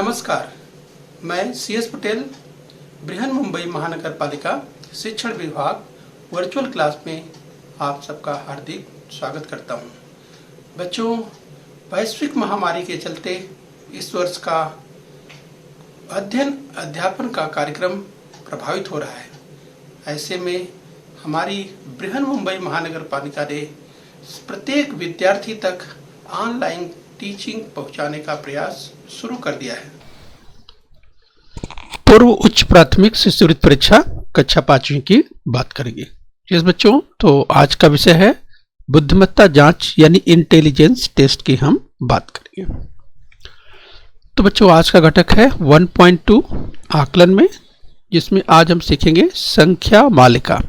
नमस्कार, मैं CS पटेल बृहन मुंबई महानगर पालिका शिक्षण विभाग वर्चुअल क्लास में आप सबका हार्दिक स्वागत करता हूं। बच्चों, वैश्विक महामारी के चलते इस वर्ष का अध्ययन अध्यापन का कार्यक्रम प्रभावित हो रहा है। ऐसे में हमारी बृहन मुंबई महानगर पालिका ने प्रत्येक विद्यार्थी तक ऑनलाइन टीचिंग पहुंचाने का प्रयास शुरू कर दिया है। पूर्व उच्च प्राथमिक शिष्यवृत्ति परीक्षा कक्षा 5वीं की बात करेंगे। यस बच्चों, तो आज का विषय है बुद्धिमत्ता जांच यानी इंटेलिजेंस टेस्ट की हम बात करेंगे। तो बच्चों, आज का घटक है 1.2 आकलन में, जिसमें आज हम सीखेंगे संख्या मालिका।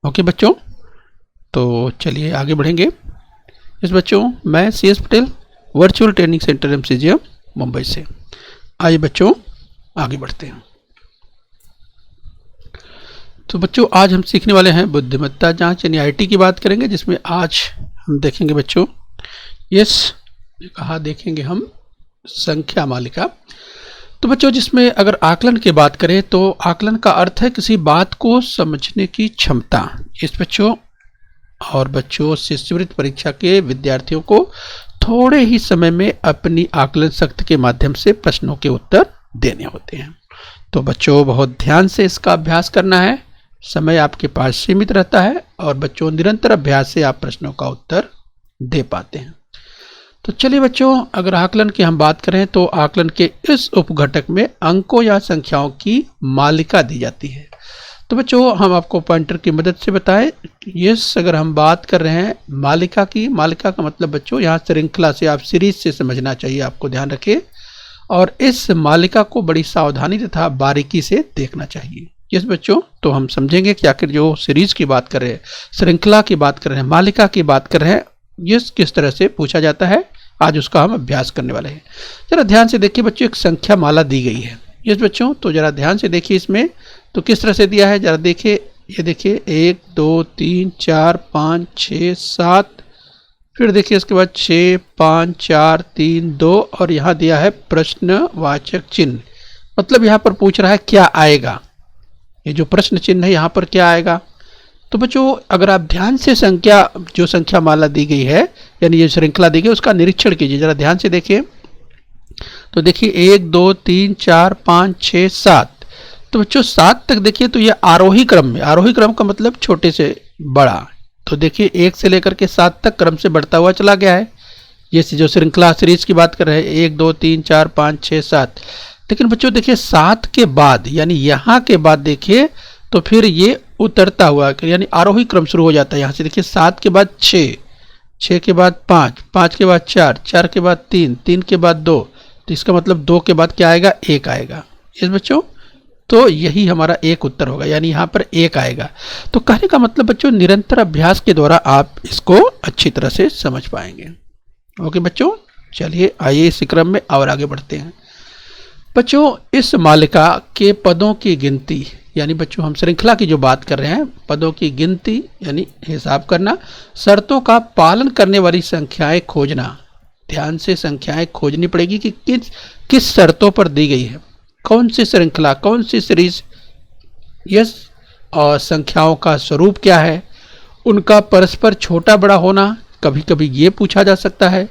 ओके बच्चों, तो चलिए आगे बढ़ेंगे। यस बच्चों, मैं CS Patel virtual training centre MCGM Mumbai से। आइए बच्चों आगे बढ़ते हैं। तो बच्चों, आज हम सीखने वाले हैं बुद्धिमत्ता जांच यानी IT की बात करेंगे, जिसमें आज हम देखेंगे बच्चों देखेंगे हम संख्या मालिका। तो बच्चों, जिसमें अगर आकलन की बात करें तो आकलन का अर्थ है किसी बात को समझने की क्षमता। इस बच्चों शिष्यवृत्ति परीक्षा के विद्यार्थियों को थोड़े ही समय में अपनी आकलन शक्ति के माध्यम से प्रश्नों के उत्तर देने होते हैं। तो बच्चों, बहुत ध्यान से इसका अभ्यास करना है। समय आपके पास सीमित रहता है और बच्चों निरंतर अभ्यास से आप प्रश्नों का उत्तर दे पाते हैं। तो चलिए बच्चों, अगर आकलन की हम बात करें तो आकलन के इस उपघटक में अंकों या संख्याओं की मालिका दी जाती है। तो बच्चों, हम आपको पॉइंटर की मदद से बताएं। अगर हम बात कर रहे हैं मालिका की, मालिका का मतलब बच्चों यहाँ श्रृंखला से, आप सीरीज से समझना चाहिए, आपको ध्यान रखें। और इस मालिका को बड़ी सावधानी तथा बारीकी से देखना चाहिए। यस बच्चों, तो हम समझेंगे कि आखिर जो सीरीज की बात कर रहे हैं, श्रृंखला की बात कर रहे हैं, मालिका की बात कर रहे हैं, यस किस तरह से पूछा जाता है, आज उसका हम अभ्यास करने वाले हैं। जरा ध्यान से देखिए बच्चों, एक संख्या माला दी गई है। यस बच्चों, तो जरा ध्यान से देखिए इसमें तो किस तरह से दिया है, जरा देखिए। ये देखिए 1 2 3 4 5 6 7, फिर देखिए इसके बाद 6 5 4 3 2, और यहाँ दिया है प्रश्नवाचक चिन्ह। मतलब यहाँ पर पूछ रहा है क्या आएगा, ये जो प्रश्न चिन्ह है यहाँ पर क्या आएगा। तो बच्चों, अगर आप ध्यान से संख्या माला दी गई है यानी ये श्रृंखला दी गई, उसका निरीक्षण कीजिए, जरा ध्यान से देखिए। तो देखिए 1 2 3 4 5 6 7, तो बच्चों 7 तक देखिए तो ये आरोही क्रम में, आरोही क्रम का मतलब छोटे से बड़ा। तो देखिए 1 से लेकर के 7 तक क्रम से बढ़ता हुआ चला गया है। ये जो श्रृंखला सीरीज की बात कर रहे हैं 1 2 3 4 5 6 7, लेकिन बच्चों देखिए 7 के बाद यानी यहाँ के बाद देखिए तो फिर ये उतरता हुआ यानी आरोही क्रम शुरू हो जाता है। यहाँ से देखिए 7 के बाद 6, 6 के बाद 5, 5 के बाद 4, 4 के बाद 3, 3 के बाद 2, तो इसका मतलब 2 के बाद क्या आएगा, 1 आएगा। इस बच्चों, तो यही हमारा एक उत्तर होगा, यानी यहाँ पर 1 आएगा। तो कहने का मतलब बच्चों निरंतर अभ्यास के द्वारा आप इसको अच्छी तरह से समझ पाएंगे। ओके बच्चों, चलिए आइए इस क्रम में और आगे बढ़ते हैं। बच्चों, इस मालिका के पदों की गिनती यानी बच्चों हम श्रृंखला की जो बात कर रहे हैं, पदों की गिनती यानी हिसाब करना, शर्तों का पालन करने वाली संख्याएं खोजना। ध्यान से संख्याएं खोजनी पड़ेगी कि किस शर्तों पर दी गई है, कौन सी श्रृंखला, कौन सी सीरीज, यस, और संख्याओं का स्वरूप क्या है, उनका परस्पर छोटा बड़ा होना, कभी कभी ये पूछा जा सकता है,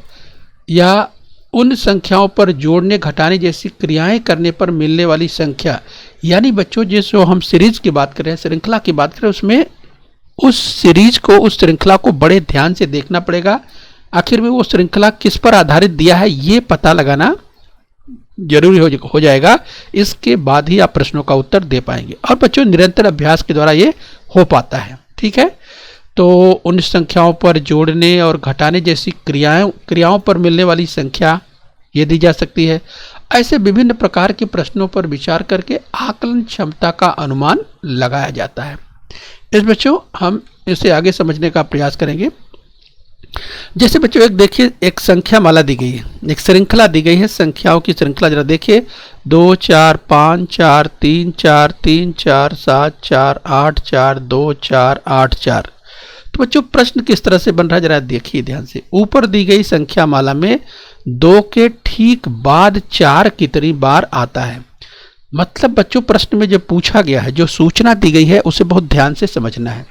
या उन संख्याओं पर जोड़ने घटाने जैसी क्रियाएं करने पर मिलने वाली संख्या। यानी बच्चों जो हम सीरीज की बात कर रहे हैं, श्रृंखला की बात करें, उसमें उस सीरीज को, उस श्रृंखला को बड़े ध्यान से देखना पड़ेगा। आखिर में वो श्रृंखला किस पर आधारित दिया है ये पता लगाना जरूरी हो जाएगा। इसके बाद ही आप प्रश्नों का उत्तर दे पाएंगे, और बच्चों निरंतर अभ्यास के द्वारा ये हो पाता है। ठीक है, तो उन संख्याओं पर जोड़ने और घटाने जैसी क्रियाओं पर मिलने वाली संख्या ये दी जा सकती है। ऐसे विभिन्न प्रकार के प्रश्नों पर विचार करके आकलन क्षमता का अनुमान लगाया जाता है। इस बच्चों हम इसे आगे समझने का प्रयास करेंगे। जैसे बच्चों एक देखिए, एक संख्या माला दी गई है, एक श्रृंखला दी गई है, संख्याओं की श्रृंखला जरा देखिए 2 4 5 4 3 4 3 4 7 4 8 4 2 4 8 4। तो बच्चों प्रश्न किस तरह से बन रहा है जरा देखिए ध्यान से। ऊपर दी गई संख्या माला में 2 के ठीक बाद 4 कितनी बार आता है। मतलब बच्चों प्रश्न में जो पूछा गया है, जो सूचना दी गई है उसे बहुत ध्यान से समझना है।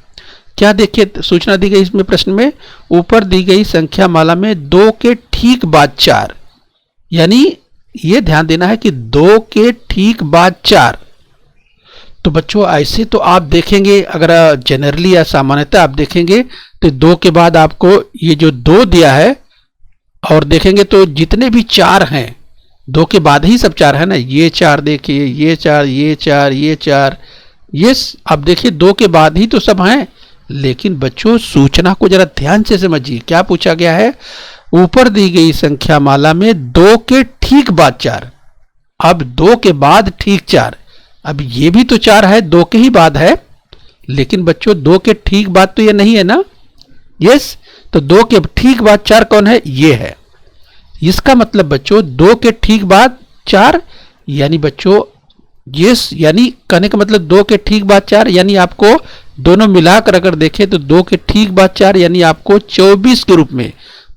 क्या देखिए सूचना दी गई इसमें प्रश्न में, ऊपर दी गई संख्या माला में 2 के ठीक बाद 4, यानी ये ध्यान देना है कि 2 के ठीक बाद 4। तो बच्चों ऐसे तो आप देखेंगे, अगर जनरली या सामान्यतः आप देखेंगे तो 2 के बाद आपको ये जो 2 दिया है और देखेंगे तो जितने भी 4 हैं 2 के बाद ही सब 4 है ना। ये 4 देखिए, ये 4, ये 4, ये 4, ये अब देखिए 2 के बाद ही तो सब हैं। लेकिन बच्चों सूचना को जरा ध्यान से समझिए, क्या पूछा गया है, ऊपर दी गई संख्या माला में 2 के ठीक बाद 4। अब 2 के बाद ठीक 4, अब ये भी तो 4 है, 2 के ही बाद है, लेकिन बच्चों 2 के ठीक बाद तो ये नहीं है ना। यस, तो 2 के ठीक बाद 4 कौन है, ये है। इसका मतलब बच्चों 2 के ठीक बाद 4, यानी बच्चों यस, यानी कहने का मतलब 2 के ठीक बाद 4, यानी आपको दोनों मिलाकर अगर देखें तो 2 के ठीक बाद 4 यानी आपको 24 के रूप में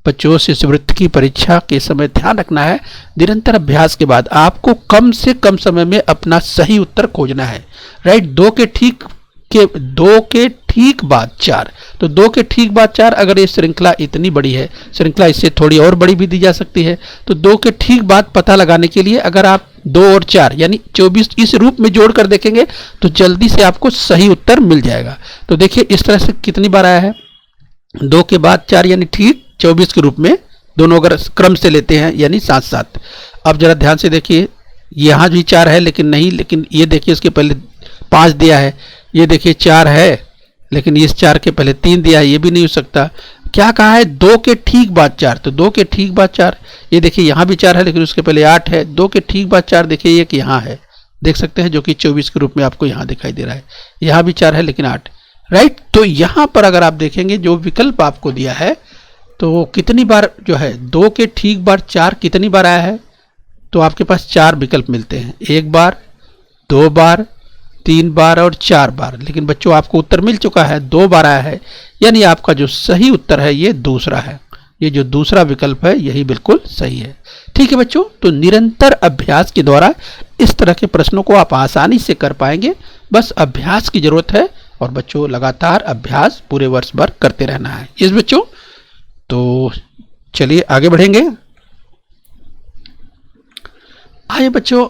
बच्चों शिष्यवृत्ति की परीक्षा के समय ध्यान रखना है। निरंतर अभ्यास के बाद आपको कम से कम समय में अपना सही उत्तर खोजना है। राइट, 2 के ठीक बाद 4, तो 2 के ठीक बाद 4, अगर ये श्रृंखला इतनी बड़ी है, श्रृंखला इससे थोड़ी और बड़ी भी दी जा सकती है। तो 2 के ठीक बाद पता लगाने के लिए अगर आप 2 और 4 यानी 24 इस रूप में जोड़कर देखेंगे तो जल्दी से आपको सही उत्तर मिल जाएगा। तो देखिए इस तरह से कितनी बार आया है, 2 के बाद 4 यानी ठीक 24 के रूप में, दोनों अगर क्रम से लेते हैं यानी 7-7। अब जरा ध्यान से देखिए, यहाँ भी 4 है लेकिन नहीं, लेकिन ये देखिए इसके पहले 5 दिया है, ये देखिए 4 है लेकिन इस 4 के पहले 3 दिया है, ये भी नहीं हो सकता। क्या कहा है, 2 के ठीक बाद 4, तो 2 के ठीक बाद 4, ये देखिए यहाँ भी 4 है लेकिन उसके पहले 8 है। 2 के ठीक बाद 4 देखिए एक यहाँ है, देख सकते हैं, जो कि 24 के रूप में आपको यहाँ दिखाई दे रहा है। यहाँ भी 4 है लेकिन 8। राइट, तो यहाँ पर अगर आप देखेंगे जो विकल्प आपको दिया है तो कितनी बार जो है 2 के ठीक बाद 4 कितनी बार आया है, तो आपके पास 4 विकल्प मिलते हैं, 1 बार, 2 बार, 3 बार और 4 बार। लेकिन बच्चों आपको उत्तर मिल चुका है, 2 बार आया है, यानी आपका जो सही उत्तर है ये दूसरा है। ये जो दूसरा विकल्प है यही बिल्कुल सही है। ठीक है बच्चों, तो निरंतर अभ्यास के द्वारा इस तरह के प्रश्नों को आप आसानी से कर पाएंगे। बस अभ्यास की जरूरत है और बच्चों लगातार अभ्यास पूरे वर्ष भर करते रहना है। इस बच्चों तो चलिए आगे बढ़ेंगे। आइए बच्चों,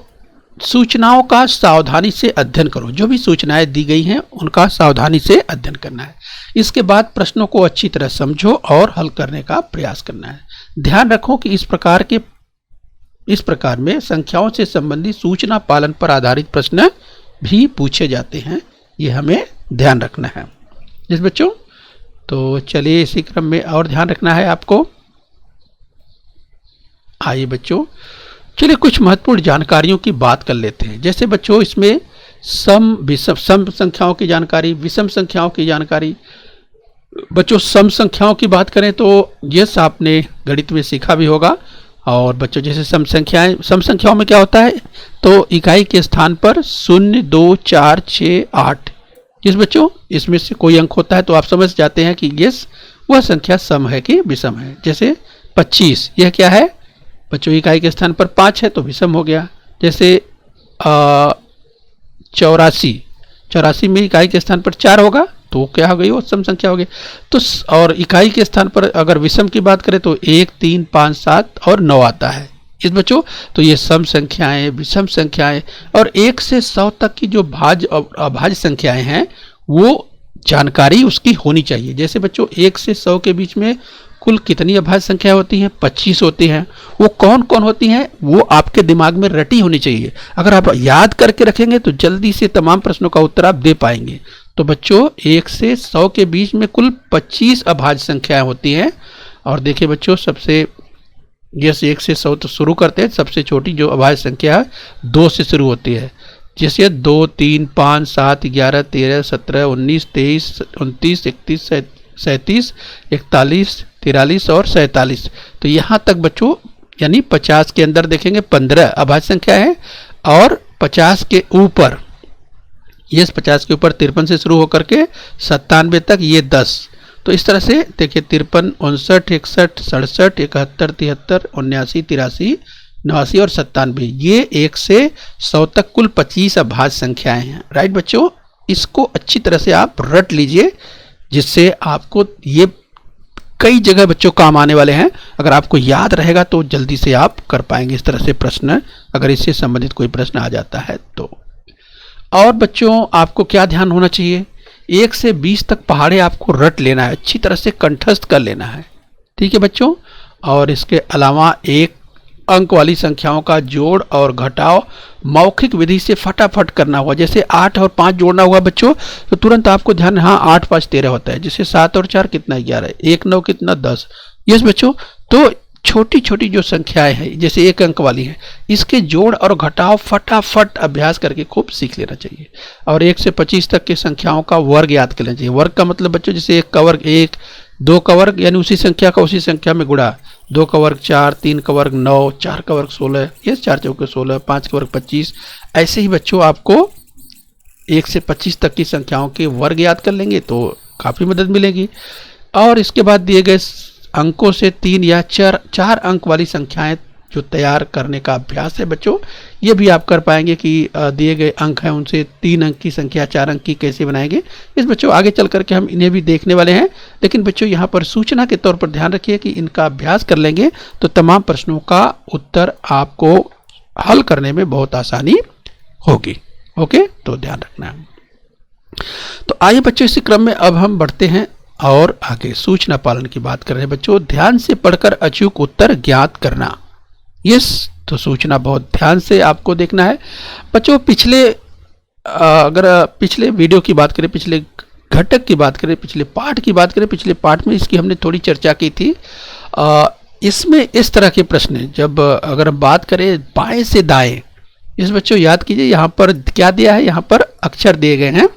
सूचनाओं का सावधानी से अध्ययन करो। जो भी सूचनाएं दी गई हैं उनका सावधानी से अध्ययन करना है। इसके बाद प्रश्नों को अच्छी तरह समझो और हल करने का प्रयास करना है। ध्यान रखो कि इस प्रकार में संख्याओं से संबंधित सूचना पालन पर आधारित प्रश्न भी पूछे जाते हैं, ये हमें ध्यान रखना है। इस बच्चों तो चलिए इसी क्रम में और ध्यान रखना है आपको। आइए बच्चों, चलिए कुछ महत्वपूर्ण जानकारियों की बात कर लेते हैं। जैसे बच्चों इसमें सम संख्याओं की जानकारी, विषम संख्याओं की जानकारी। बच्चों सम संख्याओं की बात करें तो यस आपने गणित में सीखा भी होगा। और बच्चों जैसे सम संख्याओं में क्या होता है, तो इकाई के स्थान पर 0, 2, 4, 6, 8, जिस बच्चों इसमें से कोई अंक होता है तो आप समझ जाते हैं कि यस वह संख्या सम है कि विषम है। जैसे 25, यह क्या है बच्चों, इकाई के स्थान पर 5 है तो विषम हो गया। जैसे 84 में इकाई के स्थान पर 4 होगा तो क्या हो गई, वो सम संख्या हो गई। तो और इकाई के स्थान पर अगर विषम की बात करें तो 1, 3, 5, 7 और 9 आता है। इस बच्चों तो ये सम संख्याएं, विषम संख्याएं और 1 से 100 तक की जो भाज्य और अभाज्य संख्याएं हैं वो जानकारी उसकी होनी चाहिए। जैसे बच्चों 1 से 100 के बीच में कुल कितनी अभाज्य संख्या होती हैं, 25 होती हैं। वो कौन कौन होती हैं वो आपके दिमाग में रटी होनी चाहिए। अगर आप याद करके रखेंगे तो जल्दी से तमाम प्रश्नों का उत्तर आप दे पाएंगे। तो बच्चों 1 से 100 के बीच में कुल 25 अभाज्य संख्याएं होती हैं। और देखिए बच्चों सबसे जैसे 1 से 100 तो शुरू करते हैं, सबसे छोटी जो अभाज्य संख्या है 2 से शुरू होती है। जैसे 2, 3, 5, 7, 11, 13, 17, 19, 23, 29, 31, 37, 41, 43 और 47। तो यहाँ तक बच्चों यानी 50 के अंदर देखेंगे 15 अभाज्य संख्या है। और 50 के ऊपर, ये 50 के ऊपर 53 से शुरू होकर के 97 तक ये 10। तो इस तरह से देखिए 53, 59, 61, 67, 71, 73, 79, 83, 89 और 97, ये 1 से 100 तक कुल 25 अभाज्य संख्याएं हैं। राइट बच्चों, इसको अच्छी तरह से आप रट लीजिए, जिससे आपको ये कई जगह बच्चों काम आने वाले हैं। अगर आपको याद रहेगा तो जल्दी से आप कर पाएंगे इस तरह से प्रश्न, अगर इससे संबंधित कोई प्रश्न आ जाता है तो। और बच्चों आपको क्या ध्यान होना चाहिए, 1 से 20 तक पहाड़े आपको रट लेना है, अच्छी तरह से कंठस्थ कर लेना है। ठीक है बच्चों। और इसके अलावा 1 अंक वाली संख्याओं का जोड़ और घटाव मौखिक विधि से फटाफट करना होगा। जैसे 8 और 5 जोड़ना हुआ बच्चों, तो तुरंत आपको ध्यान, हाँ 8 5 13 होता है। जैसे 7 और 4 कितना 11, 1 9 कितना 10। यस बच्चों, तो छोटी छोटी जो संख्याएं हैं जैसे 1 अंक वाली है, इसके जोड़ और घटाव फटाफट अभ्यास करके खूब सीख लेना चाहिए। और 1 से 25 तक की संख्याओं का वर्ग याद कर लेना चाहिए। वर्ग का मतलब बच्चों जैसे 1 का वर्ग 1, 2 का वर्ग यानी उसी संख्या का उसी संख्या में गुणा, 2 का वर्ग 4, 3 का वर्ग 9, 4 का वर्ग 16, ये 4 चौके 16, 5 का वर्ग 25। ऐसे ही बच्चों आपको 1 से 25 तक की संख्याओं के वर्ग याद कर लेंगे तो काफ़ी मदद मिलेगी। और इसके बाद दिए गए अंकों से 3 या 4 अंक वाली संख्याएं जो तैयार करने का अभ्यास है बच्चों, ये भी आप कर पाएंगे कि दिए गए अंक हैं उनसे 3 अंक की संख्या 4 अंक की कैसे बनाएंगे। इस बच्चों आगे चल करके हम इन्हें भी देखने वाले हैं, लेकिन बच्चों यहाँ पर सूचना के तौर पर ध्यान रखिए कि इनका अभ्यास कर लेंगे तो तमाम प्रश्नों का उत्तर आपको हल करने में बहुत आसानी होगी। ओके, तो ध्यान रखना है। तो आइए बच्चों इसी क्रम में अब हम बढ़ते हैं और आगे सूचना पालन की बात कर रहे हैं बच्चों। ध्यान से पढ़कर अचूक उत्तर ज्ञात करना। यस, तो सूचना बहुत ध्यान से आपको देखना है बच्चों। अगर पिछले वीडियो की बात करें, पिछले घटक की बात करें, पिछले पाठ की बात करें, पिछले पाठ में इसकी हमने थोड़ी चर्चा की थी। इसमें इस तरह के प्रश्न, जब अगर हम बात करें बाएं से दाएं, इस बच्चों याद कीजिए यहाँ पर क्या दिया है, यहाँ पर अक्षर दिए गए हैं,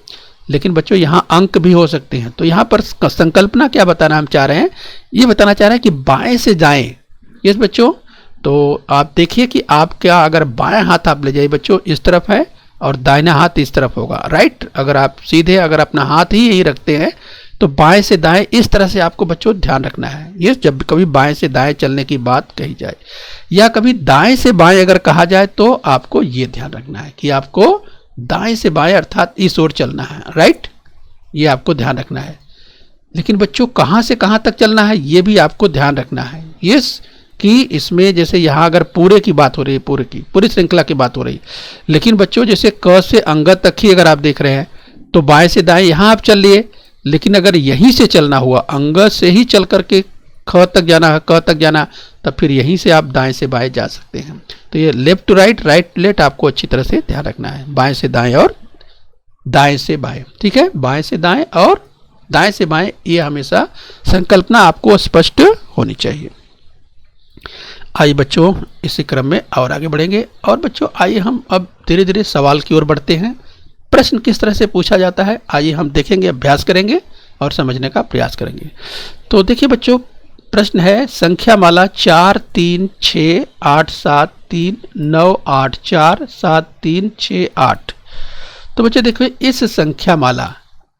लेकिन बच्चों यहाँ अंक भी हो सकते हैं। तो यहाँ पर संकल्पना क्या बताना हम चाह रहे हैं, ये बताना चाह रहे हैं कि बाएं से दाएं। यस बच्चों, तो आप देखिए कि आप क्या, अगर बाएं हाथ आप ले जाइए बच्चों इस तरफ है और दाहिना हाथ इस तरफ होगा। राइट, अगर आप सीधे अगर अपना हाथ ही यही रखते हैं तो बाएं से दाएं इस तरह से आपको बच्चों ध्यान रखना है। ये जब कभी बाएं से दाएं चलने की बात कही जाए या कभी दाएं से बाएं अगर कहा जाए तो आपको ये ध्यान रखना है कि आपको दाएं से बाएं अर्थात इस ओर चलना है। राइट, ये आपको ध्यान रखना है। लेकिन बच्चों कहाँ से कहाँ तक चलना है ये भी आपको ध्यान रखना है। यस, कि इसमें जैसे यहाँ अगर पूरे की बात हो रही है, पूरी श्रृंखला की बात हो रही है, लेकिन बच्चों जैसे क से अंग तक ही अगर आप देख रहे हैं तो बाएं से दाएं यहाँ आप चल लिए, लेकिन अगर यहीं से चलना हुआ, अंग से ही चल करके ख तक जाना है, क तक जाना, तब फिर यहीं से आप दाएं से बाएं जा सकते हैं। तो ये left to right, right to left आपको अच्छी तरह से ध्यान रखना है। बाएं से दाएं और दाएं से बाएं। ठीक है, बाएं से दाएं और दाएं से बाएं, ये हमेशा संकल्पना आपको स्पष्ट होनी चाहिए। आइए बच्चों इसी क्रम में और आगे बढ़ेंगे। और बच्चों आइए हम अब धीरे धीरे सवाल की ओर बढ़ते हैं। प्रश्न किस तरह से पूछा जाता है आइए हम देखेंगे, अभ्यास करेंगे और समझने का प्रयास करेंगे। तो देखिए बच्चों, प्रश्न है संख्या माला 4 3 6 8 7 3 9 8 4 7 3 6 8। तो बच्चों देखो इस संख्या माला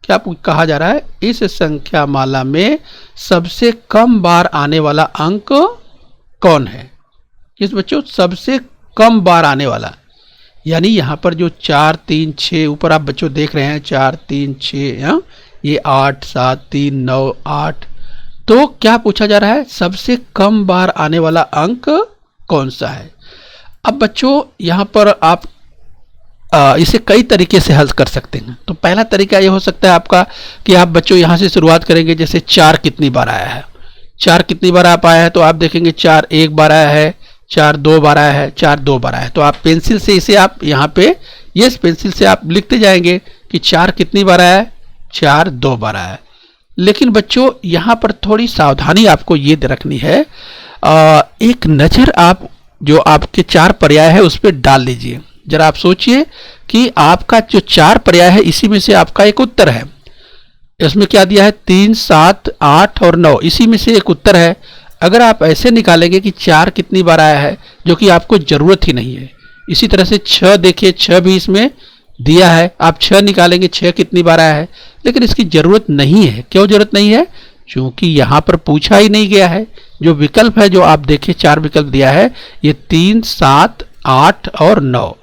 क्या कहा जा रहा है, इस संख्या माला में सबसे कम बार आने वाला अंक कौन है। इस बच्चों सबसे कम बार आने वाला, यानी यहाँ पर जो 4 3 6 ऊपर आप बच्चों देख रहे हैं 4 3 6, ये 8 7 3 9 8। तो क्या पूछा जा रहा है, सबसे कम बार आने वाला अंक कौन सा है। अब बच्चों यहाँ पर आप इसे कई तरीके से हल कर सकते हैं। तो पहला तरीका ये हो सकता है आपका कि आप बच्चों यहाँ से शुरुआत करेंगे, जैसे 4 कितनी बार आया है, 4 कितनी बार आप आया है, तो आप देखेंगे 4 1 बार आया है, 4 2 बार आया है, 4 2 बार आया है। तो आप पेंसिल से इसे आप यहाँ पे यस पेंसिल से आप लिखते जाएंगे कि 4 कितनी बार आया है, 4 2 बार आया है। लेकिन बच्चों यहाँ पर थोड़ी सावधानी आपको ये रखनी है, एक नज़र आप जो आपके 4 पर्याय है उस पर डाल लीजिए। जरा आप सोचिए कि आपका जो 4 पर्याय है इसी में से आपका एक उत्तर है। इसमें क्या दिया है 3 7 8 और 9, इसी में से एक उत्तर है। अगर आप ऐसे निकालेंगे कि 4 कितनी बार आया है, जो कि आपको ज़रूरत ही नहीं है। इसी तरह से 6 देखिए, 6 भी इसमें दिया है, आप 6 निकालेंगे 6 कितनी बार आया है, लेकिन इसकी ज़रूरत नहीं है। क्यों ज़रूरत नहीं है, क्योंकि यहाँ पर पूछा ही नहीं गया है। जो विकल्प है, जो आप देखिए 4 विकल्प दिया है, ये 3, 7, 8 और 9।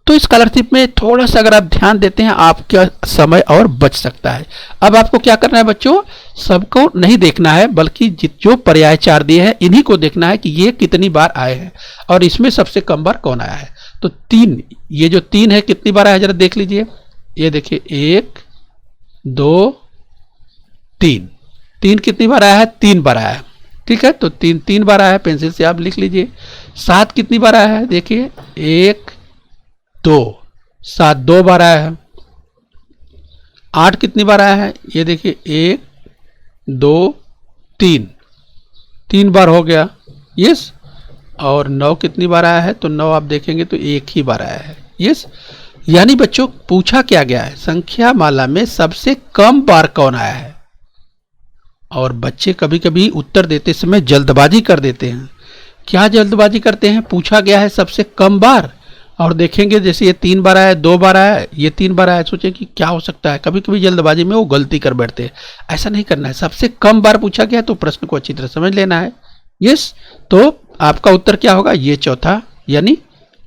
तो इस स्कॉलरशिप में थोड़ा सा अगर आप ध्यान देते हैं, आपका समय और बच सकता है। अब आपको क्या करना है बच्चों, सबको नहीं देखना है, बल्कि जो पर्याय 4 दिए हैं इन्हीं को देखना है कि ये कितनी बार आए हैं और इसमें सबसे कम बार कौन आया है। तो 3, ये जो 3 है कितनी बार आया जरा देख लीजिए। ये देखिए 1, 2, 3, 3 कितनी बार आया है, 3 बार आया है। ठीक है, तो 3 बार आया है, पेंसिल से आप लिख लीजिए। 7 कितनी बार आया है, देखिए 1, 2, 7 2 बार आया है। 8 कितनी बार आया है, ये देखिए 1, 2, 3 बार हो गया, यस। और 9 कितनी बार आया है, तो 9 आप देखेंगे तो 1 ही बार आया है, यस। यानी बच्चों पूछा क्या गया है, संख्या माला में सबसे कम बार कौन आया है। और बच्चे कभी कभी उत्तर देते समय जल्दबाजी कर देते हैं। क्या जल्दबाजी करते हैं, पूछा गया है सबसे कम बार, और देखेंगे जैसे ये 3 बार आया, 2 बार आया, ये 3 बार आया, सोचे कि क्या हो सकता है। कभी कभी जल्दबाजी में वो गलती कर बैठते हैं, ऐसा नहीं करना है। सबसे कम बार पूछा गया तो प्रश्न को अच्छी तरह समझ लेना है, यस। तो आपका उत्तर क्या होगा, ये चौथा, यानी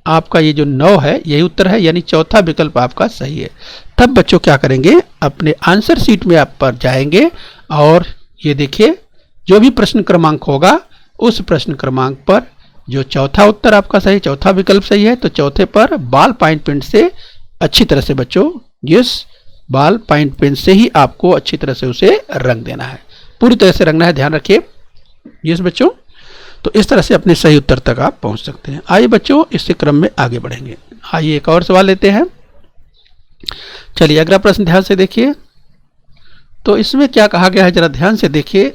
आपका ये जो 9 है यही उत्तर है, यानी चौथा विकल्प आपका सही है। तब बच्चों क्या करेंगे, अपने आंसर शीट में आप पर जाएंगे और ये देखिए जो भी प्रश्न क्रमांक होगा उस प्रश्न क्रमांक पर जो चौथा उत्तर आपका सही, चौथा विकल्प सही है, तो चौथे पर बॉल पॉइंट पेन से अच्छी तरह से बच्चों, यस, बॉल पॉइंट पेन से ही आपको अच्छी तरह से उसे रंग देना है, पूरी तरह से रंगना है, ध्यान रखिए, यस बच्चों। तो इस तरह से अपने सही उत्तर तक आप पहुंच सकते हैं। आइए बच्चों इसी क्रम में आगे बढ़ेंगे। आइए एक और सवाल लेते हैं। चलिए अगला प्रश्न ध्यान से देखिए। तो इसमें क्या कहा गया है, जरा ध्यान से देखिए।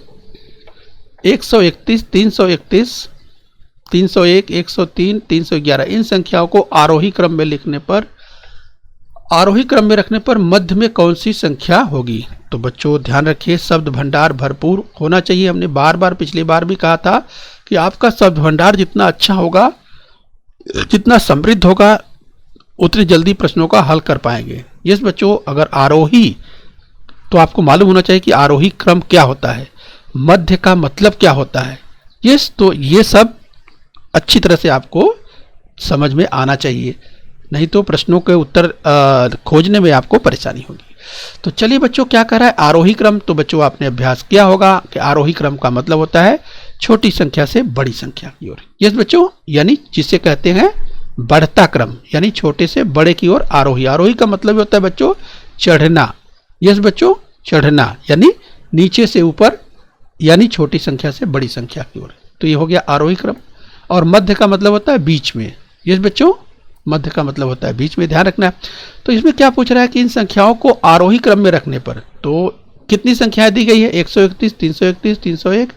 131, 331, 301, 103, 311 इन संख्याओं को आरोही क्रम में लिखने पर, आरोही क्रम में रखने पर मध्य में कौन सी संख्या होगी। तो बच्चों ध्यान रखिए, शब्द भंडार भरपूर होना चाहिए। हमने बार बार पिछली बार भी कहा था कि आपका शब्द भंडार जितना अच्छा होगा, जितना समृद्ध होगा, उतनी जल्दी प्रश्नों का हल कर पाएंगे। यस बच्चों, अगर आरोही, तो आपको मालूम होना चाहिए कि आरोही क्रम क्या होता है, मध्य का मतलब क्या होता है। यस, तो ये सब अच्छी तरह से आपको समझ में आना चाहिए, नहीं तो प्रश्नों के उत्तर खोजने में आपको परेशानी होगी। तो चलिए बच्चों, क्या कर रहा है आरोही क्रम। तो बच्चों आपने अभ्यास किया होगा कि आरोही क्रम का मतलब होता है छोटी संख्या से बड़ी संख्या की ओर। यस बच्चों, यानी जिसे कहते हैं बढ़ता क्रम, यानी छोटे से बड़े की ओर आरोही। आरोही का मतलब होता है बच्चों चढ़ना। यस बच्चों, चढ़ना यानी नीचे से ऊपर, यानी छोटी संख्या से बड़ी संख्या की ओर। तो ये हो गया आरोही क्रम। और मध्य का मतलब होता है बीच में। यस बच्चों, मध्य का मतलब होता है बीच में, ध्यान रखना है। तो इसमें क्या पूछ रहा है कि इन संख्याओं को आरोही क्रम में रखने पर, तो कितनी संख्याएं दी गई है, 131, 331, 301,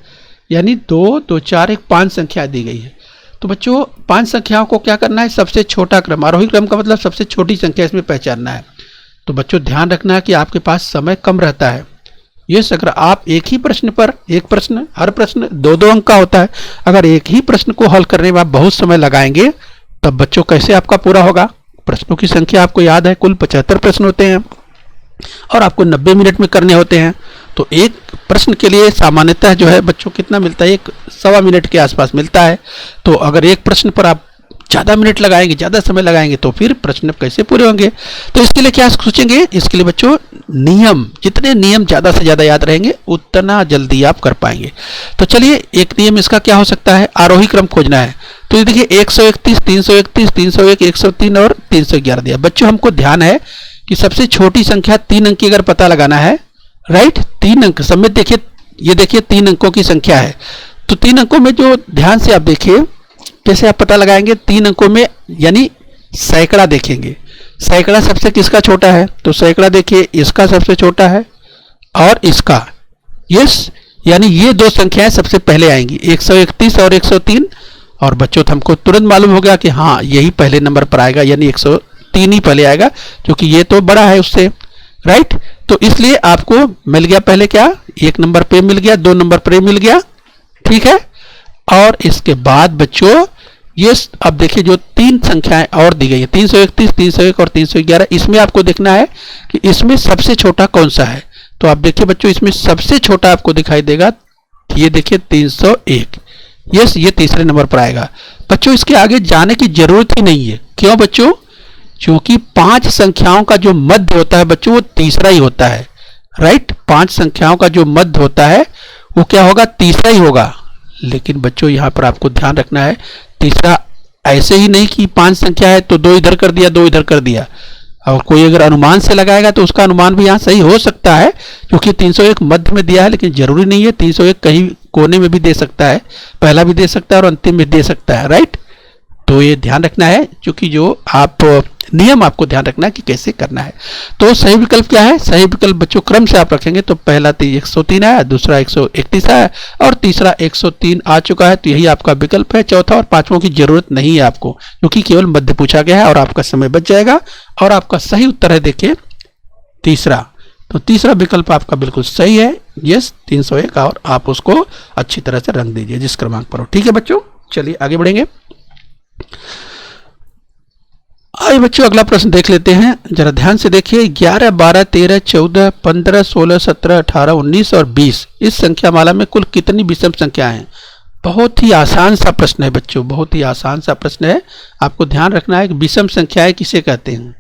यानी 2, 2, 4, 1, 5 संख्याएं दी गई है। तो बच्चों 5 संख्याओं को क्या करना है, सबसे छोटा क्रम, आरोही क्रम का मतलब सबसे छोटी संख्या इसमें पहचानना है। तो बच्चों ध्यान रखना है कि आपके पास समय कम रहता है। यस, अगर आप एक ही प्रश्न पर, एक प्रश्न, हर प्रश्न 2-2 अंक का होता है, अगर एक ही प्रश्न को हल करने में आप बहुत समय लगाएंगे तब बच्चों कैसे आपका पूरा होगा। प्रश्नों की संख्या आपको याद है, कुल 75 प्रश्न होते हैं और आपको 90 मिनट में करने होते हैं। तो एक प्रश्न के लिए सामान्यतः जो है बच्चों कितना मिलता है, 1-1.25 मिनट के आसपास मिलता है। तो अगर एक प्रश्न पर आप ज़्यादा मिनट लगाएंगे, ज़्यादा समय लगाएंगे, तो फिर प्रश्न कैसे पूरे होंगे। तो इसके लिए क्या सोचेंगे, इसके लिए बच्चों नियम, जितने नियम ज़्यादा से ज़्यादा याद रहेंगे उतना जल्दी आप कर पाएंगे। तो चलिए एक नियम इसका क्या हो सकता है, आरोही क्रम खोजना है। तो ये देखिए 131, 331, 301, 103 और 311 दिया। बच्चों हमको ध्यान है कि सबसे छोटी संख्या 3 अंक की अगर पता लगाना है, राइट, 3 अंक सब में देखिए, ये देखिए 3 अंकों की संख्या है। तो 3 अंकों में जो ध्यान से आप देखिए कैसे आप पता लगाएंगे, 3 अंकों में यानी सैकड़ा देखेंगे, सैकड़ा सबसे किसका छोटा है, तो सैकड़ा देखिए इसका सबसे छोटा है और इसका। यस, यानी ये 2 संख्याएं सबसे पहले आएंगी, 131 और 103। और बच्चों तो हमको तुरंत मालूम हो गया कि हाँ यही पहले नंबर पर आएगा, यानी 103 ही पहले आएगा क्योंकि ये तो बड़ा है उससे, राइट। तो इसलिए आपको मिल गया पहले क्या, 1 नंबर पे मिल गया, 2 नंबर पे मिल गया, ठीक है। और इसके बाद बच्चों ये अब देखिए जो 3 संख्याएं और दी गई है, 331, 301 और 311, इसमें आपको देखना है कि इसमें सबसे छोटा कौन सा है। तो आप देखिए बच्चों, इसमें सबसे छोटा आपको दिखाई देगा, ये देखिए 301। यस, ये तीसरे नंबर पर आएगा बच्चों। इसके आगे जाने की जरूरत ही नहीं है। क्यों बच्चों? क्योंकि 5 संख्याओं का जो मध्य होता है बच्चों वो तीसरा ही होता है। राइट, 5 संख्याओं का जो मध्य होता है वो क्या होगा? तीसरा ही होगा। लेकिन बच्चों यहाँ पर आपको ध्यान रखना है, तीसरा ऐसे ही नहीं कि 5 संख्या है तो 2 इधर कर दिया 2 इधर कर दिया। और कोई अगर अनुमान से लगाएगा तो उसका अनुमान भी यहाँ सही हो सकता है, क्योंकि 301 मध्य में दिया है, लेकिन जरूरी नहीं है। 301 कहीं कोने में भी दे सकता है, पहला भी दे सकता है और अंतिम में दे सकता है। राइट, तो ये ध्यान रखना है, क्योंकि जो आप नियम आपको ध्यान रखना है कि कैसे करना है। तो सही विकल्प क्या है? सही विकल्प बच्चों क्रम से आप रखेंगे तो पहला 103 आया, दूसरा 131 आया और तीसरा 103 आ चुका है। तो यही आपका विकल्प है। चौथा और पांचवों की जरूरत नहीं है आपको, क्योंकि केवल मध्य पूछा गया है और आपका समय बच जाएगा। और आपका सही उत्तर है देखिए तीसरा। तो तीसरा विकल्प आपका बिल्कुल सही है। यस, 301, और आप उसको अच्छी तरह से रंग दीजिए जिस क्रमांक पर हो। ठीक है बच्चों, चलिए आगे बढ़ेंगे। आइए बच्चों, अगला प्रश्न देख लेते हैं। जरा ध्यान से देखिए, 11, 12, 13, 14, 15, 16, 17, 18, 19 और 20 इस संख्या माला में कुल कितनी विषम संख्या हैं? बहुत ही आसान सा प्रश्न है बच्चों, बहुत ही आसान सा प्रश्न है। आपको ध्यान रखना है कि विषम संख्याएं किसे कहते हैं।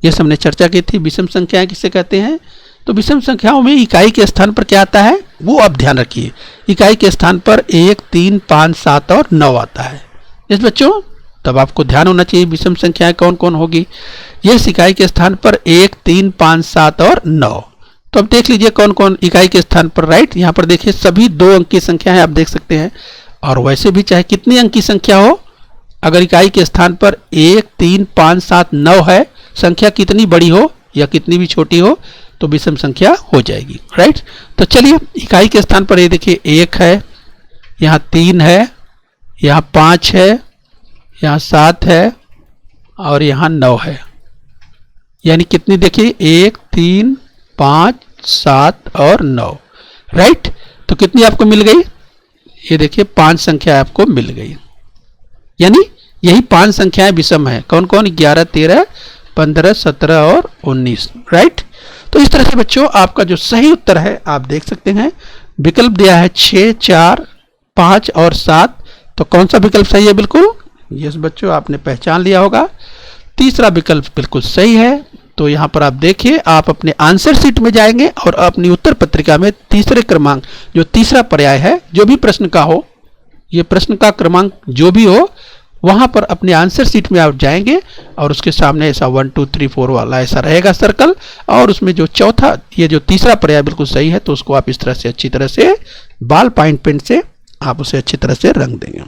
ये हमने चर्चा की थी, विषम संख्याएं किसे कहते हैं। तो विषम संख्याओं में इकाई के स्थान पर क्या आता है वो आप ध्यान रखिए। इकाई के स्थान पर 1, 3, 5, 7 और 9 आता है। इस बच्चों, तब आपको ध्यान होना चाहिए विषम संख्याएं कौन कौन होगी। ये इकाई के स्थान पर 1, 3, 5, 7 और 9। तो अब देख लीजिए कौन कौन इकाई के स्थान पर। राइट, यहाँ पर देखिए सभी 2 अंक की संख्या है, आप देख सकते हैं। और वैसे भी चाहे कितनी अंक की संख्या हो, अगर इकाई के स्थान पर 1, 3, 5, 7, 9 है, संख्या कितनी बड़ी हो या कितनी भी छोटी हो तो विषम संख्या हो जाएगी। राइट, तो चलिए इकाई के स्थान पर ये देखिए 1 है, यहाँ 3 है, यहाँ 5 है, यहाँ 7 है और यहाँ 9 है। यानी कितनी देखिए 1, 3, 5, 7 और 9। राइट, तो कितनी आपको मिल गई? ये देखिए 5 संख्या आपको मिल गई। यानी यही 5 संख्याएं विषम है। कौन कौन? 11, 13, 15, 17 और 19। राइट, तो इस तरह से बच्चों आपका जो सही उत्तर है आप देख सकते हैं। विकल्प दिया है 6, 4, 5 और 7। तो कौन सा विकल्प सही है? बिल्कुल यस बच्चों, आपने पहचान लिया होगा, तीसरा विकल्प बिल्कुल सही है। तो यहाँ पर आप देखिए, आप अपने आंसर शीट में जाएंगे और अपनी उत्तर पत्रिका में तीसरे क्रमांक जो तीसरा पर्याय है, जो भी प्रश्न का हो, ये प्रश्न का क्रमांक जो भी हो, वहां पर अपने आंसर शीट में आप जाएंगे और उसके सामने ऐसा 1, 2, 3, 4 वाला ऐसा रहेगा सर्कल, और उसमें जो चौथा, ये जो तीसरा पर्याय बिल्कुल सही है, तो उसको आप इस तरह से अच्छी तरह से बॉल पॉइंट पेन से आप उसे अच्छी तरह से रंग देंगे।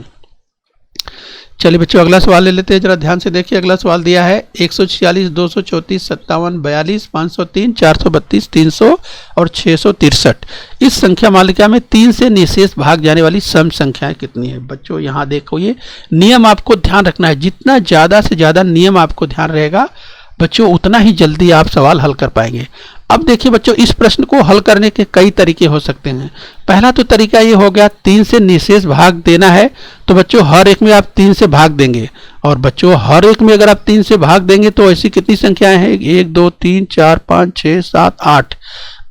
चलिए बच्चों, अगला सवाल ले लेते हैं। जरा ध्यान से देखिए, अगला सवाल दिया है 146, 234, 57, 42, 503, 432, 300 और 663 इस संख्या मालिका में 3 से निशेष भाग जाने वाली सम संख्याएं कितनी है? बच्चों यहाँ देखो, ये नियम आपको ध्यान रखना है। जितना ज़्यादा से ज़्यादा नियम आपको ध्यान रहेगा बच्चों, उतना ही जल्दी आप सवाल हल कर पाएंगे। अब देखिए बच्चों, इस प्रश्न को हल करने के कई तरीके हो सकते हैं। पहला तो तरीका ये हो गया, 3 से निशेष भाग देना है तो बच्चों हर एक में आप 3 से भाग देंगे। और बच्चों हर एक में अगर आप 3 से भाग देंगे तो ऐसी कितनी संख्याएं हैं? 1, 2, 3, 4, 5, 6, 7, 8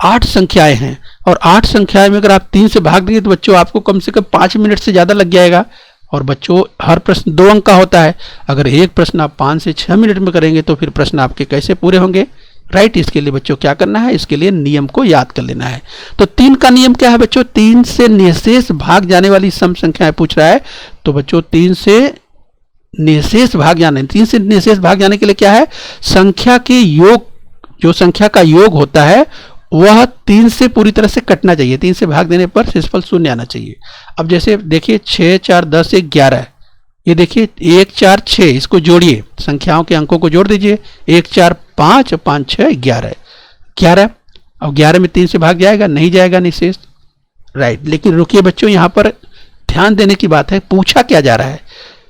8 संख्याएं हैं। और 8 संख्याएं में अगर आप 3 से भाग देंगे तो बच्चों आपको कम से कम 5 मिनट से ज़्यादा लग जाएगा। और बच्चों हर प्रश्न 2 अंक का होता है। अगर एक प्रश्न आप 5 से 6 मिनट में करेंगे तो फिर प्रश्न आपके कैसे पूरे होंगे? राइट, इसके लिए बच्चों क्या करना है? इसके लिए नियम को याद कर लेना है। तो 3 का नियम क्या है बच्चों? 3 से निशेष भाग जाने वाली सम संख्याएं पूछ रहा है। तो बच्चों 3 से निशेष भाग जाने, 3 से निशेष भाग जाने के लिए क्या है? संख्या के योग, जो संख्या का योग होता है वह 3 से पूरी तरह से कटना चाहिए। 3 से भाग देने पर शेषफल 0 आना चाहिए। अब जैसे देखिए 6, 4, 10, 1, 11, ये देखिए 1, 4, 6, इसको जोड़िए, संख्याओं के अंकों को जोड़ दीजिए। 1, 4, 5, 5, 6, 11 11। अब 11 में 3 से भाग जाएगा? नहीं जाएगा निशेष। राइट, लेकिन रुकिए बच्चों, यहाँ पर ध्यान देने की बात है। पूछा क्या जा रहा है?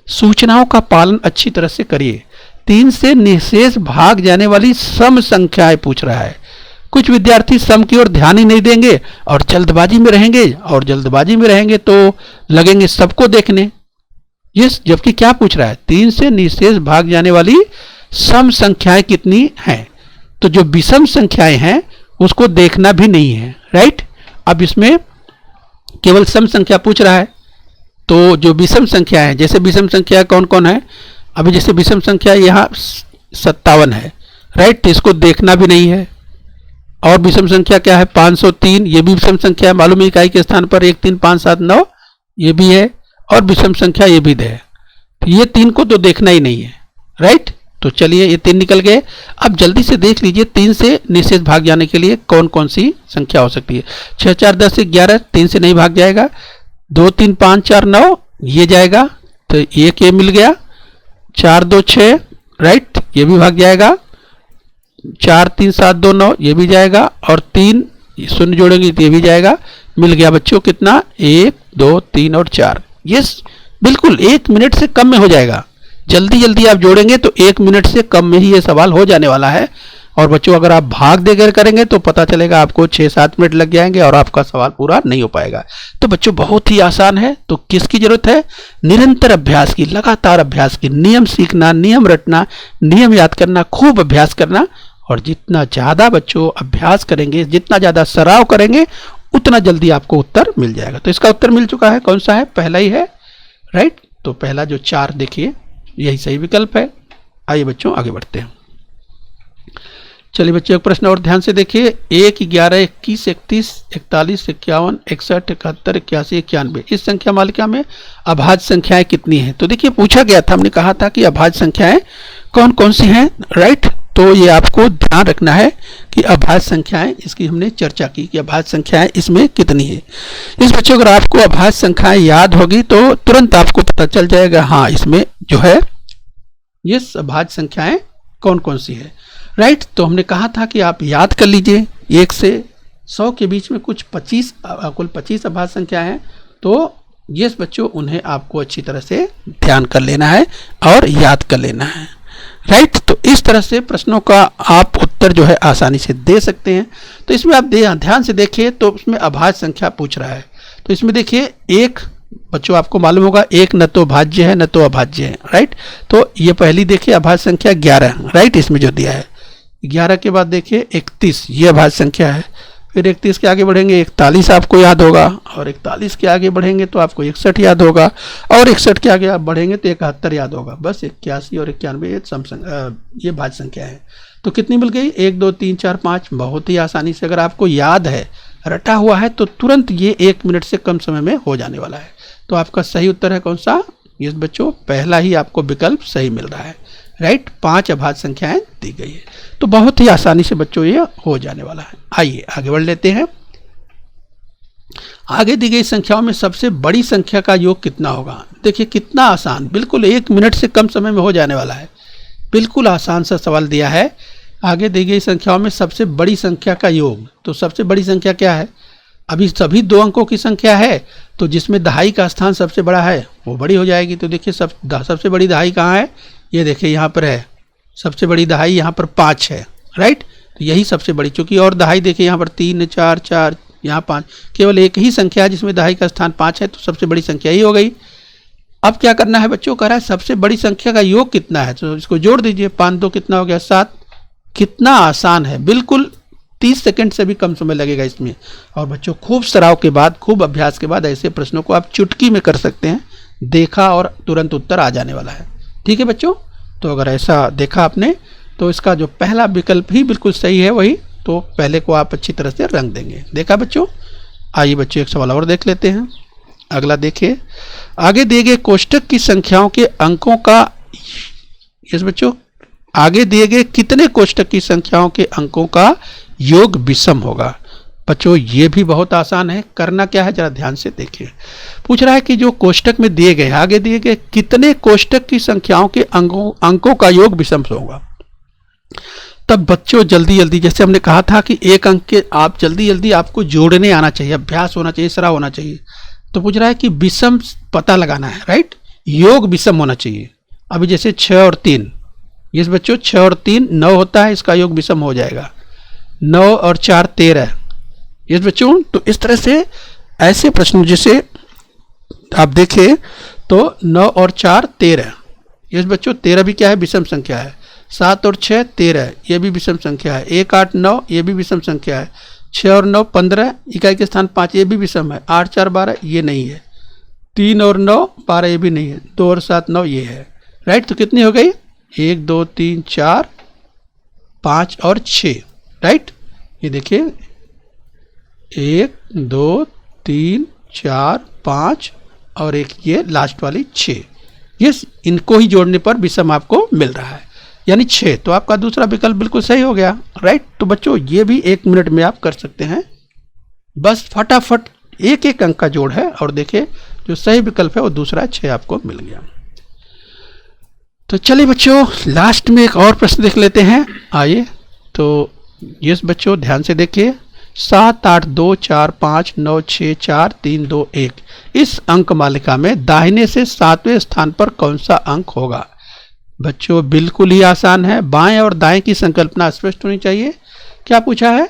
सूचनाओं का पालन अच्छी तरह से करिए। 3 से निशेष भाग जाने वाली सम संख्याएं पूछ रहा है। कुछ विद्यार्थी सम की ओर ध्यान ही नहीं देंगे और जल्दबाजी में रहेंगे, और जल्दबाजी में रहेंगे तो लगेंगे सबको देखने। यस, जबकि क्या पूछ रहा है? 3 से निशेष भाग जाने वाली सम संख्याएं कितनी हैं? तो जो विषम संख्याएं हैं उसको देखना भी नहीं है, राइट। अब इसमें केवल सम संख्या पूछ रहा है, तो जो विषम संख्या है, जैसे विषम संख्या कौन कौन है, अभी जैसे विषम संख्या यहाँ 57 है, राइट, तो इसको देखना भी नहीं है। और विषम संख्या क्या है 503, ये भी विषम संख्या है, मालूम है इकाई के स्थान पर 1 3 5 7 9 ये भी है, और विषम संख्या ये भी है। तो ये 3 को तो देखना ही नहीं है, राइट। तो चलिए ये 3 निकल गए। अब जल्दी से देख लीजिए 3 से निशेष भाग जाने के लिए कौन कौन सी संख्या हो सकती है। 6 4 10 11, 3 से नहीं भाग जाएगा। 2 3 5 4 9 ये जाएगा, तो एक ये मिल गया। 4 2 6, राइट, ये भी भाग जाएगा। 4 3 7 2 9 ये भी जाएगा, और 3 शून्य जोड़ेंगे तो ये भी जाएगा। मिल गया बच्चों कितना, 1 2 3 और 4। ये बिल्कुल 1 मिनट से कम में हो जाएगा। जल्दी जल्दी आप जोड़ेंगे तो 1 मिनट से कम में ही ये सवाल हो जाने वाला है। और बच्चों अगर आप भाग देकर करेंगे तो पता चलेगा आपको 6-7 मिनट लग जाएंगे और आपका सवाल पूरा नहीं हो पाएगा। तो बच्चों बहुत ही आसान है। तो किसकी जरूरत है, निरंतर अभ्यास की, लगातार अभ्यास की, नियम सीखना, नियम रटना, नियम याद करना, खूब अभ्यास करना। और जितना ज़्यादा बच्चों अभ्यास करेंगे, जितना ज़्यादा सराव करेंगे, उतना जल्दी आपको उत्तर मिल जाएगा। तो इसका उत्तर मिल चुका है, कौन सा है, पहला ही है, राइट। तो पहला जो 4 देखिए यही सही विकल्प है। आइए बच्चों आगे बढ़ते हैं। चलिए बच्चों एक प्रश्न और ध्यान से देखिए। 1 11 21 31 41 51 61 71 81 91 इस संख्या मालिका में अभाज्य संख्याएं कितनी हैं। तो देखिए पूछा गया था, हमने कहा था कि अभाज्य संख्याएं कौन कौन सी हैं, राइट। तो ये आपको ध्यान रखना है कि अभाज्य संख्याएं, इसकी हमने चर्चा की कि अभाज्य संख्याएं इसमें कितनी है। इस बच्चों अगर आपको अभाज्य संख्याएं याद होगी तो तुरंत आपको पता चल जाएगा, हाँ इसमें जो है ये अभाज्य संख्याएं कौन कौन सी है, राइट। तो हमने कहा था कि आप याद कर लीजिए 1 से 100 के बीच में कुल 25 अभाज्य संख्या है। तो ये बच्चों उन्हें आपको अच्छी तरह से ध्यान कर लेना है और याद कर लेना है, राइट। तो इस तरह से प्रश्नों का आप उत्तर जो है आसानी से दे सकते हैं। तो इसमें आप ध्यान से देखिए, तो इसमें अभाज्य संख्या पूछ रहा है। तो इसमें देखिए एक बच्चों आपको मालूम होगा, एक न तो भाज्य है न तो अभाज्य है, राइट। तो ये पहली देखिए अभाज्य संख्या 11, राइट, इसमें जो दिया है 11 के बाद देखिए 31 ये अभाज्य संख्या है। फिर 31 के आगे बढ़ेंगे 41 आपको याद होगा, और 41 के आगे बढ़ेंगे तो आपको 61 याद होगा, और 61 के आगे आप बढ़ेंगे तो 71 याद होगा। बस 81 और 91 ये भाज्य संख्या है। तो कितनी मिल गई, 1 2 3 4 5। बहुत ही आसानी से अगर आपको याद है, रटा हुआ है, तो तुरंत ये 1 मिनट से कम समय में हो जाने वाला है। तो आपका सही उत्तर है कौन सा, ये बच्चों पहला ही आपको विकल्प सही मिल रहा है, राइट। 5 अभाज्य संख्याएं दी गई है। तो बहुत ही आसानी से बच्चों ये हो जाने वाला है। आइए आगे बढ़ लेते हैं। आगे दी गई संख्याओं में सबसे बड़ी संख्या का योग कितना होगा। देखिए कितना आसान, बिल्कुल 1 मिनट से कम समय में हो जाने वाला है। बिल्कुल आसान सा सवाल दिया है। आगे दी गई संख्याओं में सबसे बड़ी संख्या का योग। तो सबसे बड़ी संख्या क्या है, अभी सभी 2 अंकों की संख्या है, तो जिसमें दहाई का स्थान सबसे बड़ा है वो बड़ी हो जाएगी। तो देखिए सबसे बड़ी दहाई कहाँ है, ये देखिए यहाँ पर है, सबसे बड़ी दहाई यहाँ पर 5 है, राइट। तो यही सबसे बड़ी, चूंकि और दहाई देखिए यहाँ पर 3 4 4 यहाँ 5, केवल एक ही संख्या है जिसमें दहाई का स्थान 5 है, तो सबसे बड़ी संख्या ही हो गई। अब क्या करना है बच्चों, कह रहा है सबसे बड़ी संख्या का योग कितना है, तो इसको जोड़ दीजिए। 5 2 कितना हो गया, 7। कितना आसान है, बिल्कुल 30 सेकंड से भी कम समय लगेगा इसमें। और बच्चों खूब सराव के बाद, खूब अभ्यास के बाद ऐसे प्रश्नों को आप चुटकी में कर सकते हैं। देखा और तुरंत उत्तर आ जाने वाला है, ठीक है बच्चों। तो अगर ऐसा देखा आपने तो इसका जो पहला विकल्प ही बिल्कुल सही है वही, तो पहले को आप अच्छी तरह से रंग देंगे। देखा बच्चों। आइए बच्चों एक सवाल और देख लेते हैं। अगला देखिए, आगे दिए गए कोष्ठक की संख्याओं के अंकों का, यस बच्चों, आगे दिए गए कितने कोष्ठक की संख्याओं के अंकों का योग विषम होगा। बच्चों ये भी बहुत आसान है। करना क्या है जरा ध्यान से देखिए। पूछ रहा है कि जो कोष्ठक में दिए गए, आगे दिए गए कितने कोष्ठक की संख्याओं के अंकों का योग विषम होगा। तब बच्चों जल्दी जल्दी, जैसे हमने कहा था कि एक अंक के आप जल्दी जल्दी आपको जोड़ने आना चाहिए, अभ्यास होना चाहिए, सराव होना चाहिए। तो पूछ रहा है कि विषम पता लगाना है, राइट, योग विषम होना चाहिए। अभी जैसे 6 और 3, ये बच्चों 6 और 3 9 होता है, इसका योग विषम हो जाएगा। 9 और 4 13, ये बच्चों। तो इस तरह से ऐसे प्रश्न जैसे आप देखें तो 9 और 4 13, ये बच्चों 13 भी क्या है, विषम संख्या है। 7 और 6 13, ये भी विषम संख्या है। 1 8 9, ये भी विषम संख्या है। 6 और 9 15, इकाई के स्थान 5, ये भी विषम है। 8 4 12, ये नहीं है। 3 और 9 12, ये भी नहीं है। 2 और 7 9, ये है। राइट, तो कितनी हो गई? 1 2 3 4 5 और 6। राइट, ये देखिए 1 2 3 4 5 और एक ये लास्ट वाली 6। ये इनको ही जोड़ने पर विषम आपको मिल रहा है, यानी 6। तो आपका दूसरा विकल्प बिल्कुल सही हो गया। राइट, तो बच्चों ये भी 1 मिनट में आप कर सकते हैं। बस फटाफट एक एक अंक का जोड़ है और देखिए जो सही विकल्प है वो दूसरा 6 आपको मिल गया। तो चलिए बच्चों लास्ट में एक और प्रश्न देख लेते हैं। आइए, तो ये बच्चों ध्यान से देखिए। 7 8 2 4 5 9 6 4 3 2 1, इस अंक मालिका में दाहिने से 7वें स्थान पर कौन सा अंक होगा? बच्चों बिल्कुल ही आसान है। बाएं और दाएं की संकल्पना स्पष्ट होनी चाहिए। क्या पूछा है?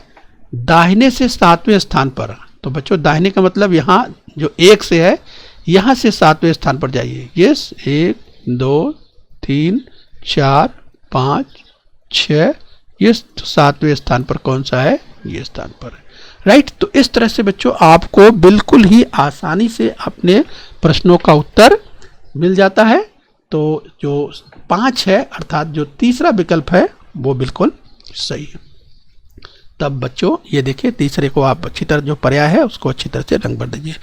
दाहिने से 7वें स्थान पर। तो बच्चों दाहिने का मतलब यहाँ जो 1 से है, यहाँ से 7वें स्थान पर जाइए। यस, 1 2 3 4 5 6, ये 7वें स्थान पर कौन सा है? ये स्थान पर है। राइट, तो इस तरह से बच्चों आपको बिल्कुल ही आसानी से अपने प्रश्नों का उत्तर मिल जाता है। तो जो 5 है अर्थात जो तीसरा विकल्प है वो बिल्कुल सही है। तब बच्चों ये देखिए तीसरे को आप अच्छी तरह जो पर्याय है उसको अच्छी तरह से रंग भर दीजिए।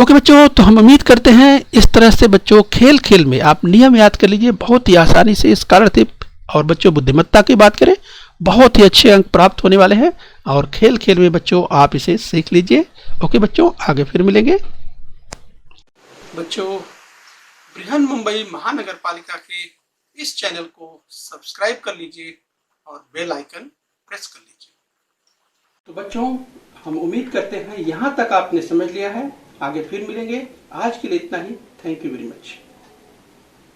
ओके बच्चों, तो हम उम्मीद करते हैं इस तरह से बच्चों खेल खेल में आप नियम याद कर लीजिए बहुत ही आसानी से इस कारण थे। और बच्चों बुद्धिमत्ता की बात करें, बहुत ही अच्छे अंक प्राप्त होने वाले हैं और खेल खेल में बच्चों आप इसे सीख लीजिए। ओके बच्चों, आगे फिर मिलेंगे। बच्चों बृहन मुंबई महानगर पालिका के इस चैनल को सब्सक्राइब कर लीजिए और बेल आइकन प्रेस कर लीजिए। तो बच्चों हम उम्मीद करते हैं यहाँ तक आपने समझ लिया है। आगे फिर मिलेंगे। आज के लिए इतना ही। Thank you very much.